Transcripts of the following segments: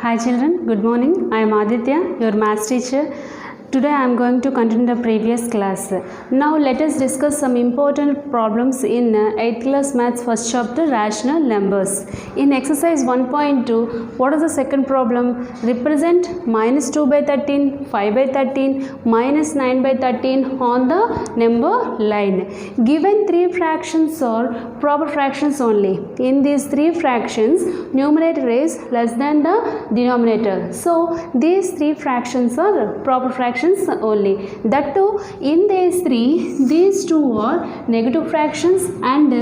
Hi children, good morning. I am Aditya, your maths teacher. Today I am going to continue the previous class. Now let us discuss some important problems in 8th class maths first chapter, rational numbers. In exercise 1.2, what is the second problem? Represent minus 2 by 13, 5 by 13, minus 9 by 13 on the number line. Given three fractions are proper fractions only. In these three fractions, numerator is less than the denominator. So these three fractions are proper fractions only. That too, in these three, these two are negative fractions and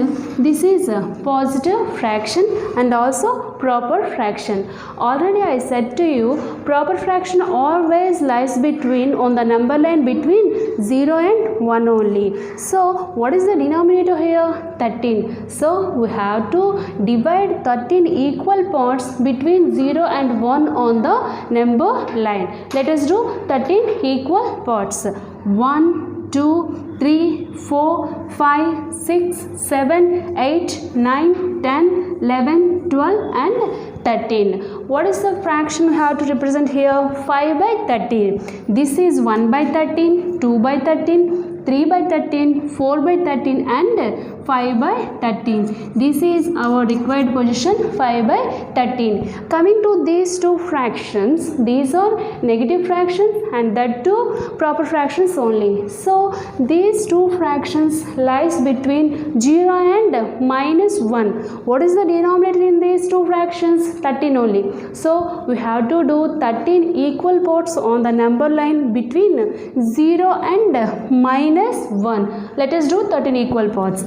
this is a positive fraction and also proper fraction. Already I said to you, proper fraction always lies between on the number line between 0 and 1 only. So what is the denominator here? 13. So we have to divide 13 equal parts between 0 and 1 on the number line. Let us do 13 equal parts. 1, 2, 3, 4, 5, 6, 7, 8, 9, 10, 11, 12 and 13. What is the fraction we have to represent here? 5 by 13. This is 1 by 13, 2 by 13, 3 by 13, 4 by 13 and 5 by 13. This is our required position, 5 by 13. Coming to these two fractions, these are negative fractions and that too proper fractions only. So these two fractions lies between 0 and minus 1. What is the denominator in these two fractions? 13 only. So we have to do 13 equal parts on the number line between 0 and minus 1. Let us do 13 equal parts.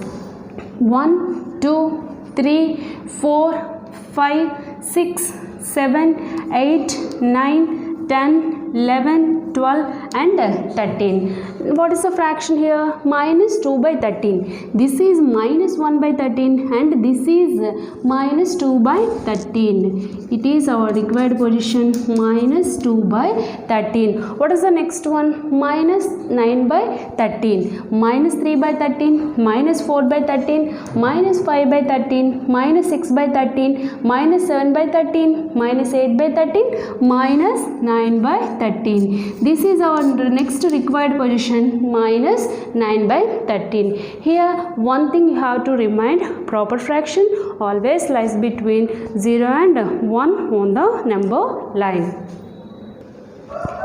1, 2, 3, 4, 5, 6, 7, 8, 9, 10, 11, 12 and 13. What is the fraction here? Minus 2 by 13. This is minus 1 by 13 and this is minus 2 by 13. It is our required position, minus 2 by 13. What is the next one? Minus 9 by 13. Minus 3 by 13. Minus 4 by 13. Minus 5 by 13. Minus 6 by 13. Minus 7 by 13. Minus 8 by 13. Minus 9 by 13. This is our next required position, minus 9 by 13. Here one thing you have to remind, proper fraction always lies between 0 and 1 on the number line.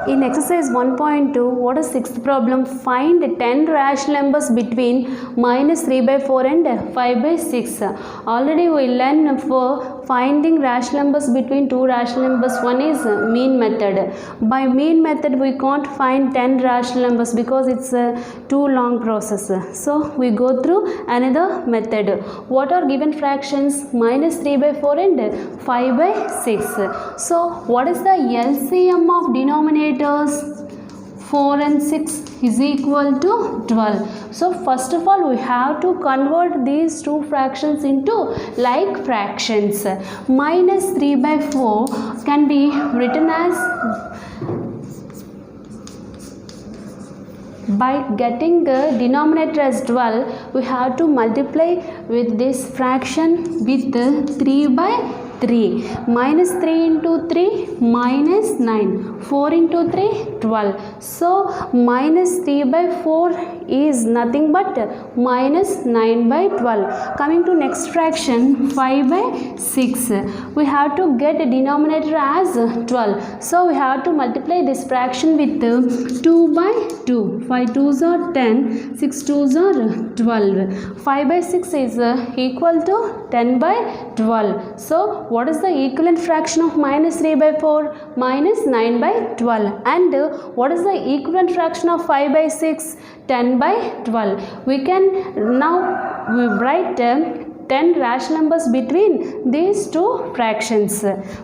In exercise 1.2, what is sixth problem? Find 10 rational numbers between minus 3 by 4 and 5 by 6. Already we learned for finding rational numbers between two rational numbers. One is mean method. By mean method we can't find 10 rational numbers because it's a too long process. So we go through another method. What are given fractions? Minus 3 by 4 and 5 by 6. So what is the LCM of denominators? 4 and 6 is equal to 12. So first of all we have to convert these two fractions into like fractions. Minus 3 by 4 can be written as, by getting the denominator as 12, we have to multiply with this fraction with 3 by 3. Minus 3 into 3, minus 9. 4 into 3, 12. So minus 3 by 4 is nothing but minus 9 by 12. Coming to next fraction, 5 by 6. We have to get a denominator as 12. So we have to multiply this fraction with 2 by 2. 5 2s are 10, 6 2s are 12. 5 by 6 is equal to 10 by 12. So what is the equivalent fraction of minus 3 by 4? Minus 9 by 12. And what is the equivalent fraction of 5 by 6? 10 by 12. We can now write 10 rational numbers between these two fractions.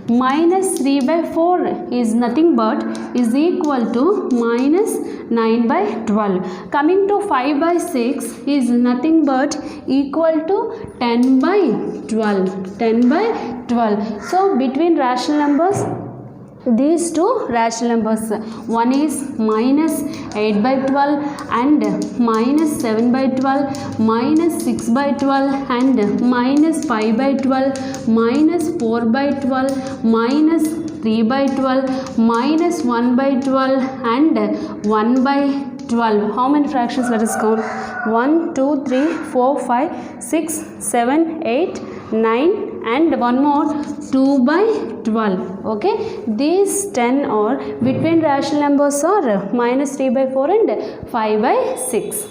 Minus 3 by 4 is nothing but is equal to minus 9 by 12. Coming to 5 by 6 is nothing but equal to 10 by 12. 10 by 12. So between rational numbers these two rational numbers. One is minus 8 by 12 and minus 7 by 12, minus 6 by 12 and minus 5 by 12, minus 4 by 12, minus 3 by 12, minus 1 by 12 and 1 by 12. How many fractions? Let us count. 1, 2, 3, 4, 5, 6, 7, 8, 9 and one more 2 by 12. Okay, these 10 are between rational numbers are minus 3 by 4 and 5 by 6.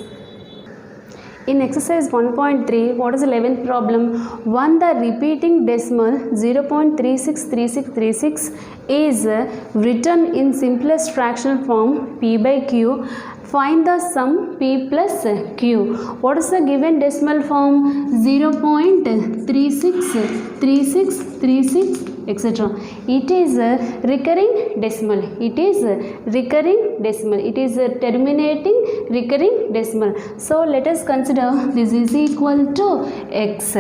In exercise 1.3, what is the 11th problem? 1. The repeating decimal 0.363636 is written in simplest fractional form p by q. Find the sum p plus q. What is the given decimal form? 0.363636 etc. It is a recurring decimal. It is a recurring decimal. It is a terminating recurring decimal. So let us consider this is equal to x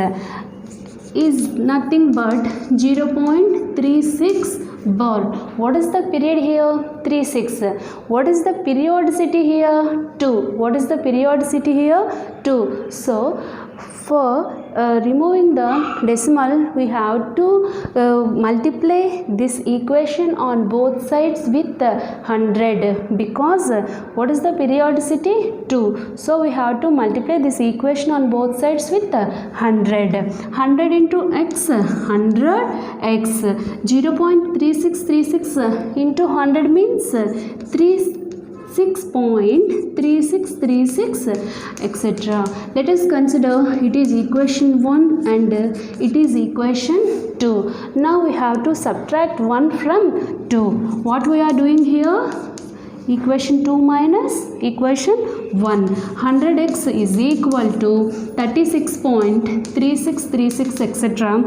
is nothing but 0.36 bar. What is the period here? 36. What is the periodicity here? 2. What is the periodicity here? 2. So for removing the decimal, we have to multiply this equation on both sides with 100 because what is the periodicity? 2. So we have to multiply this equation on both sides with 100. 100 into x, 100 x. 0.3636 into 100 means 6.3636 etc. Let us consider it is equation 1 and it is equation 2. Now we have to subtract 1 from 2. What we are doing here? Equation 2 minus equation 1. 100x is equal to 36.3636 etc.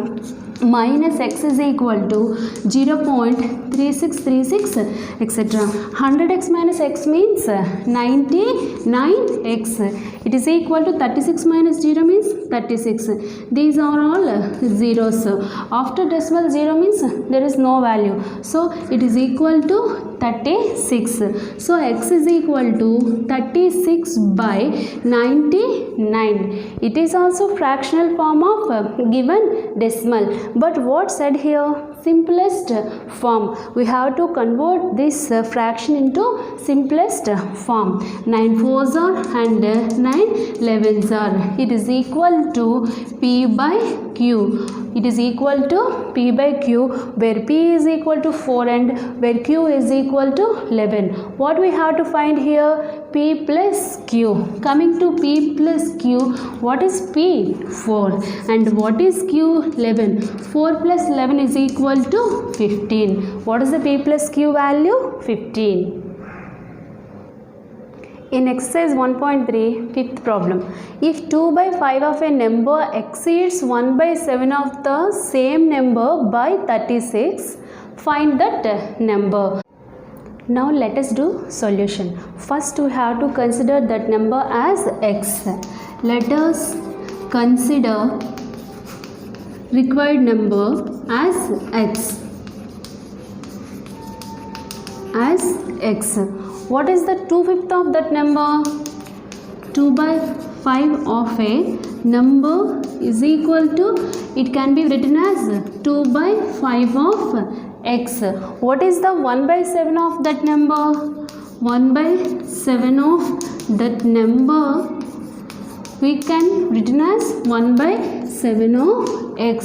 minus x is equal to 0.3636 etc. 100x minus x means 99x. It is equal to 36 minus 0 means 36. These are all zeros. After decimal 0 means there is no value. So it is equal to 36. So x is equal to 36 by 99. It is also fractional form of given decimal. But what said here? Simplest form. We have to convert this fraction into simplest form. 9 4s are and 9 11s are. It is equal to p by q. It is equal to p by q, where p is equal to 4 and where q is equal to 11. What we have to find here? P plus q. Coming to p plus q, what is p? 4. And what is q? 11. 4 plus 11 is equal to 15. What is the p plus q value? 15. In exercise 1.3, fifth problem. If 2 by 5 of a number exceeds 1 by 7 of the same number by 36, find that number. Now let us do solution. First we have to consider that number as x. Let us consider required number as x. What is the 2/5 of that number? 2 by 5 of a number is equal to, it can be written as 2 by 5 of x. What is the 1 by 7 of that number? 1 by 7 of that number we can written as 1 by 7 of x.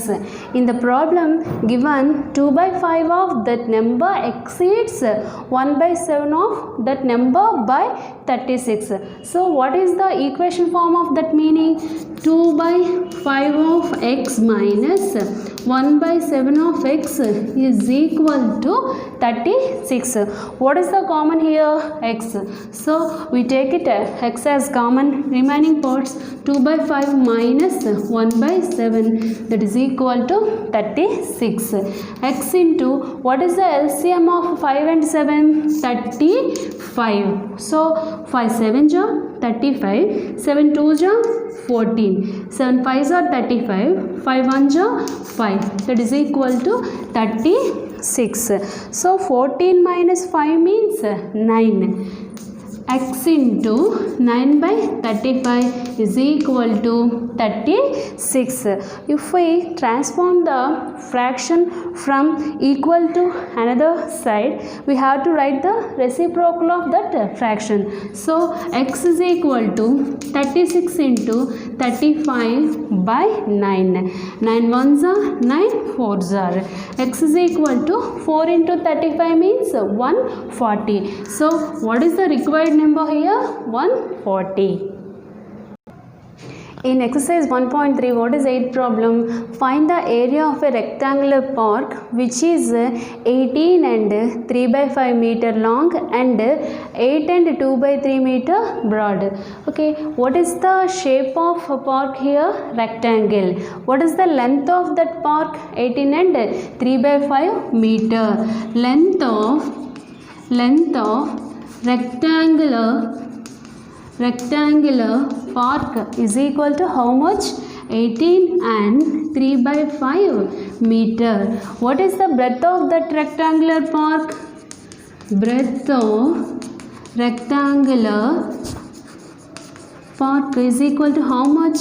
In the problem given, 2 by 5 of that number exceeds 1 by 7 of that number by 36. So what is the equation form of that meaning? 2 by 5 of x minus 1 by 7 of x is equal to 36. What is the common here? X. So we take it x as common. Remaining parts 2 by 5 minus 1 by 7, that is equal to 36. X into, what is the LCM of 5 and 7? 35. So 5 7s are 35, 7 2s are 14, 7 5s are 35, 5 1s are 5, that is equal to 36. 6. So 14 minus 5 means 9. X into 9 by 35 is equal to 36. If we transform the fraction from equal to another side, we have to write the reciprocal of that fraction. So x is equal to 36 into 35 by 9. 9 ones are 9 fours are. X is equal to 4 into 35 means 140. So what is the required number here? 140. In exercise 1.3, what is 8th problem? Find the area of a rectangular park which is 18 and 3 by 5 meter long and 8 and 2 by 3 meter broad. Okay, what is the shape of a park here? Rectangle. What is the length of that park? 18 and 3 by 5 meter. Length of rectangular park is equal to how much? 18 and 3 by 5 meter. What is the breadth of that rectangular park? Breadth of rectangular park is equal to how much?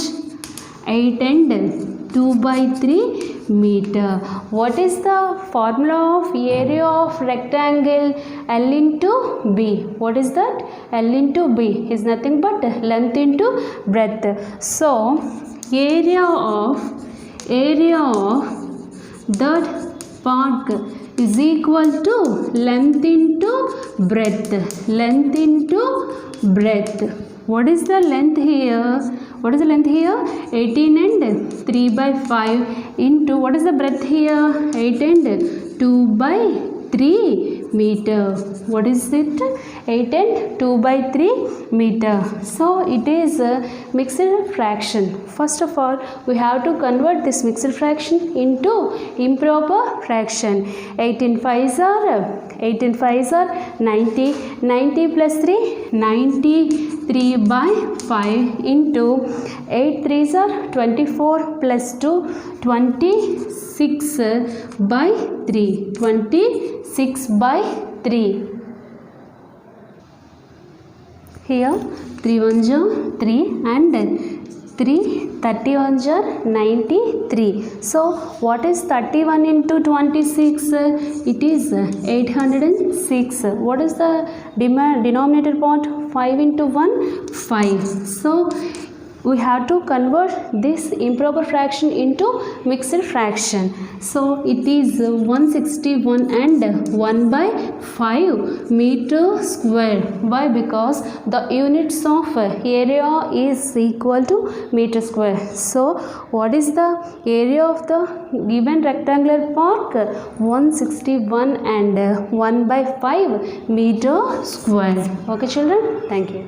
8 and 2 by 3 meter. What is the formula of area of rectangle? L into B. What is that? L into B is nothing but length into breadth. So area of that park is equal to length into breadth. Length into breadth. What is the length here? What is the length here? 18 and 3 by 5 into what is the breadth here? 8 and 2 by 3 meter. What is it? 8 and 2 by 3 meter. So it is a mixed fraction. First of all, we have to convert this mixed fraction into improper fraction. 18 5s are 90. 90 plus 3, 93 by 5 into 8 3s are 24 plus 2, 26 by 3. 26 by 3. Here 3 ones are 3 and 3 30 ones are 93. So what is 31 into 26? It is 806. What is the denominator part? 5 into 1, 5. So we have to convert this improper fraction into mixed fraction. So it is 161 and 1 by 5 meter square. Why? Because the units of area is equal to meter square. So what is the area of the given rectangular park? 161 and 1 by 5 meter square. Okay children, thank you.